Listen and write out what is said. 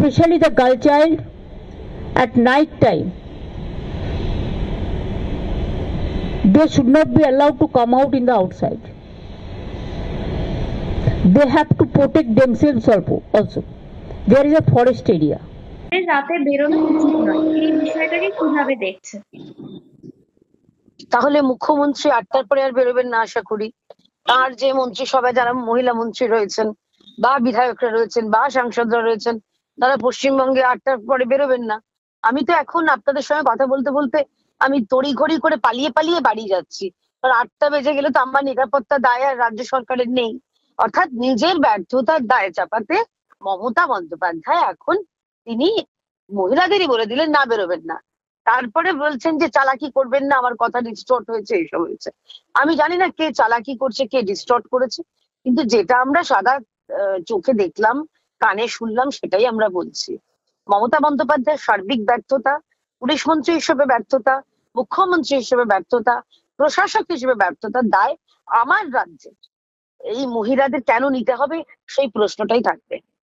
especially the girl child, at night time. They should not be allowed to come out in the outside. They have to protect themselves also. There is a forest area. রাতে বেরোনো উচিত নয়, এই বিষয়টাকে কিভাবে দেখছে? তাহলে মুখ্যমন্ত্রী 8টার পরে আর বেরোবেন না আশা করি। তার যে মন্ত্রিসভায় যারা মহিলা মন্ত্রী রয়েছেন বা বিধায়করা রয়েছেন বা সাংসদরা রয়েছেন, তারা পশ্চিমবঙ্গে 8টার পরে বেরোবেন না। আমি তো এখন আপনাদের সঙ্গে কথা বলতে বলতে আমি তড়িঘড়ি করে পালিয়ে পালিয়ে বাড়ি যাচ্ছি, কারণ 8টা বেজে গেলে তো আমার নিরাপত্তা দায় আর রাজ্য সরকারের নেই। অর্থাৎ নিজের ব্যর্থতার দায় চাপাতে মমতা বন্দ্যোপাধ্যায় এখন তিনি মহিলাদেরই বলে দিলেন না, বেরোবেন না। তারপরে বলছেন যে চালাকি করবেন না, আমার কথা ডিস্টর্ট হয়েছে, এইসব হয়েছে। আমি জানি না কে চালাকি করছে, কে ডিস্টর্ট করেছে, কিন্তু যেটা আমরা সাদা চোখে দেখলাম, কানে শুনলাম, সেটাই আমরা বলছি। মমতা বন্দ্যোপাধ্যায়ের সার্বিক ব্যর্থতা, পুলিশ মন্ত্রী হিসেবে ব্যর্থতা, মুখ্যমন্ত্রী হিসেবে ব্যর্থতা, প্রশাসক হিসেবে ব্যর্থতার দায় আমার রাজ্যে এই মহিলাদের কেন নিতে হবে, সেই প্রশ্নটাই থাকবে।